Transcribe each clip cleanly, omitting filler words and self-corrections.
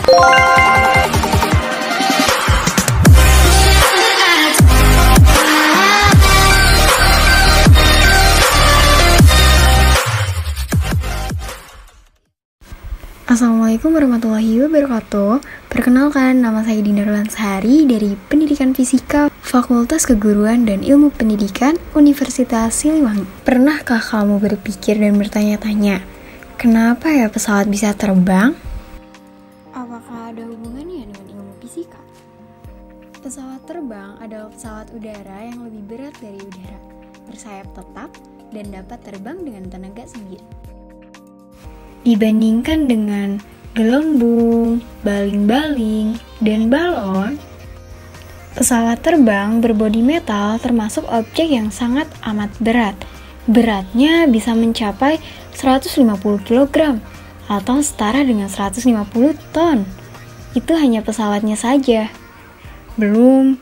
Assalamualaikum warahmatullahi wabarakatuh. Perkenalkan, nama saya Dinda Lansari dari Pendidikan Fisika, Fakultas Keguruan dan Ilmu Pendidikan, Universitas Siliwangi. Pernahkah kamu berpikir dan bertanya-tanya, kenapa ya pesawat bisa terbang? Apakah ada hubungannya dengan ilmu fisika? Pesawat terbang adalah pesawat udara yang lebih berat dari udara, bersayap tetap, dan dapat terbang dengan tenaga sendiri. Dibandingkan dengan gelembung, baling-baling, dan balon, pesawat terbang berbodi metal termasuk objek yang sangat amat berat. Beratnya bisa mencapai 150 kg atau setara dengan 150 ton. Itu hanya pesawatnya saja. Belum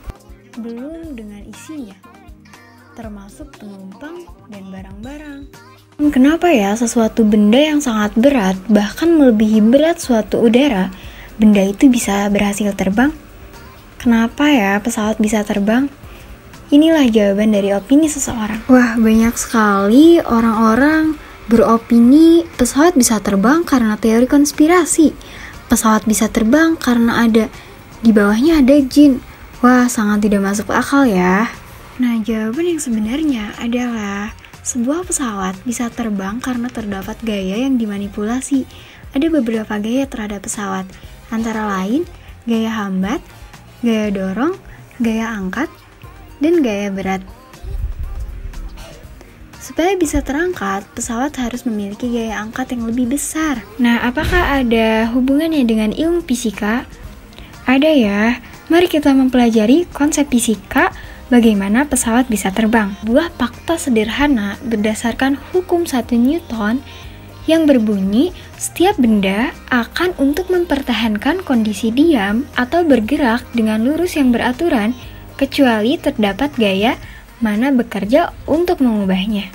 dengan isinya, termasuk penumpang dan barang-barang. Kenapa ya sesuatu benda yang sangat berat, bahkan melebihi berat suatu udara, benda itu bisa berhasil terbang? Kenapa ya pesawat bisa terbang? Inilah jawaban dari opini seseorang. Wah, banyak sekali orang-orang beropini pesawat bisa terbang karena teori konspirasi. Pesawat bisa terbang karena di bawahnya ada jin. Wah, sangat tidak masuk akal ya. Nah, jawaban yang sebenarnya adalah sebuah pesawat bisa terbang karena terdapat gaya yang dimanipulasi. Ada beberapa gaya terhadap pesawat, antara lain gaya hambat, gaya dorong, gaya angkat, dan gaya berat. Supaya bisa terangkat, pesawat harus memiliki gaya angkat yang lebih besar. Nah, apakah ada hubungannya dengan ilmu fisika? Ada ya. Mari kita mempelajari konsep fisika. Bagaimana pesawat bisa terbang? Buah fakta sederhana berdasarkan hukum 1 Newton yang berbunyi setiap benda akan untuk mempertahankan kondisi diam atau bergerak dengan lurus yang beraturan kecuali terdapat gaya mana bekerja untuk mengubahnya.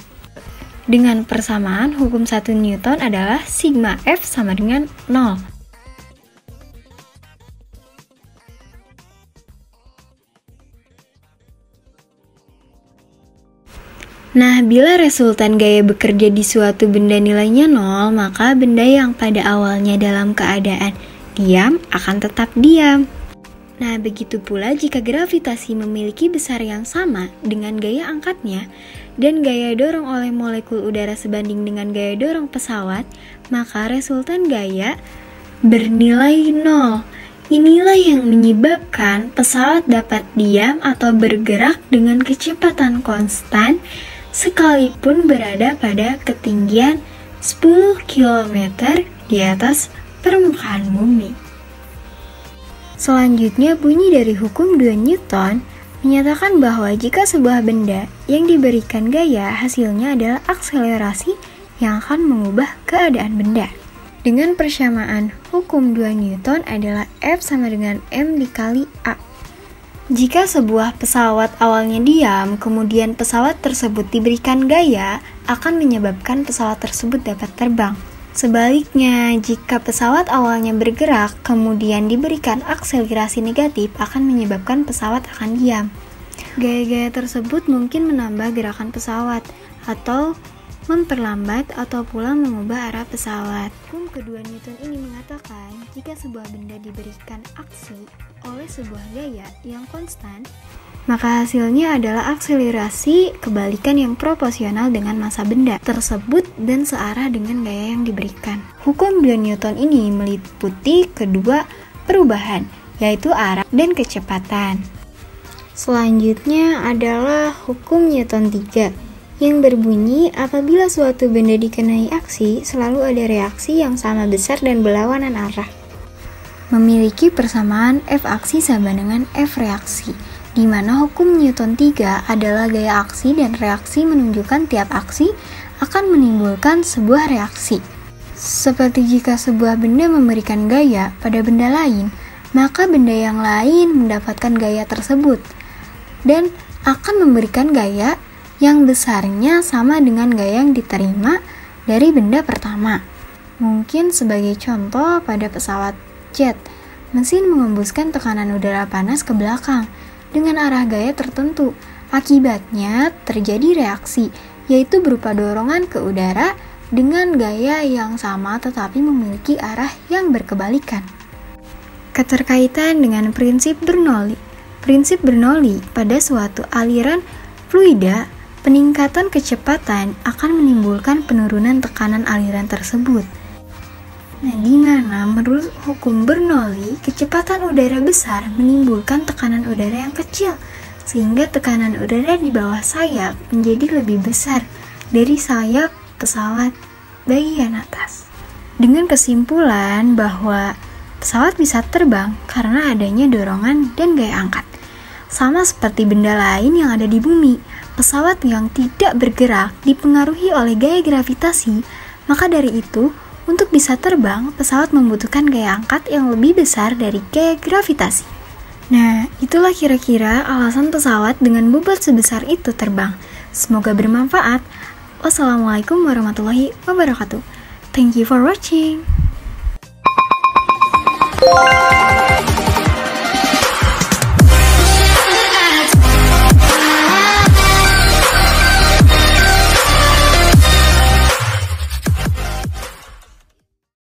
Dengan persamaan hukum 1 Newton adalah sigma F sama dengan 0. Nah, bila resultan gaya bekerja di suatu benda nilainya 0, maka benda yang pada awalnya dalam keadaan diam akan tetap diam. Nah, begitu pula jika gravitasi memiliki besar yang sama dengan gaya angkatnya dan gaya dorong oleh molekul udara sebanding dengan gaya dorong pesawat, maka resultan gaya bernilai 0. Inilah yang menyebabkan pesawat dapat diam atau bergerak dengan kecepatan konstan sekalipun berada pada ketinggian 10 km di atas permukaan bumi. Selanjutnya, bunyi dari hukum 2 Newton menyatakan bahwa jika sebuah benda yang diberikan gaya, hasilnya adalah akselerasi yang akan mengubah keadaan benda. Dengan persamaan hukum 2 Newton adalah F sama dengan M dikali A. Jika sebuah pesawat awalnya diam, kemudian pesawat tersebut diberikan gaya, akan menyebabkan pesawat tersebut dapat terbang. Sebaliknya, jika pesawat awalnya bergerak, kemudian diberikan akselerasi negatif, akan menyebabkan pesawat akan diam. Gaya-gaya tersebut mungkin menambah gerakan pesawat, atau memperlambat atau pula mengubah arah pesawat. Hukum kedua Newton ini mengatakan jika sebuah benda diberikan aksi oleh sebuah gaya yang konstan, maka hasilnya adalah akselerasi kebalikan yang proporsional dengan massa benda tersebut dan searah dengan gaya yang diberikan. Hukum 2 Newton ini meliputi kedua perubahan, yaitu arah dan kecepatan. Selanjutnya adalah hukum Newton 3 yang berbunyi apabila suatu benda dikenai aksi, selalu ada reaksi yang sama besar dan berlawanan arah. Memiliki persamaan F aksi sama dengan F reaksi, di mana hukum Newton 3 adalah gaya aksi dan reaksi menunjukkan tiap aksi akan menimbulkan sebuah reaksi. Seperti jika sebuah benda memberikan gaya pada benda lain, maka benda yang lain mendapatkan gaya tersebut dan akan memberikan gaya yang besarnya sama dengan gaya yang diterima dari benda pertama. Mungkin sebagai contoh pada pesawat jet, mesin mengembuskan tekanan udara panas ke belakang dengan arah gaya tertentu. Akibatnya terjadi reaksi, yaitu berupa dorongan ke udara dengan gaya yang sama tetapi memiliki arah yang berkebalikan. Keterkaitan dengan prinsip Bernoulli. Prinsip Bernoulli, pada suatu aliran fluida, peningkatan kecepatan akan menimbulkan penurunan tekanan aliran tersebut. Nah, di mana menurut hukum Bernoulli, kecepatan udara besar menimbulkan tekanan udara yang kecil, sehingga tekanan udara di bawah sayap menjadi lebih besar dari sayap pesawat bagian atas. Dengan kesimpulan bahwa pesawat bisa terbang karena adanya dorongan dan gaya angkat. Sama seperti benda lain yang ada di bumi, pesawat yang tidak bergerak dipengaruhi oleh gaya gravitasi, maka dari itu, untuk bisa terbang, pesawat membutuhkan gaya angkat yang lebih besar dari gaya gravitasi. Nah, itulah kira-kira alasan pesawat dengan bobot sebesar itu terbang. Semoga bermanfaat. Wassalamualaikum warahmatullahi wabarakatuh. Thank you for watching.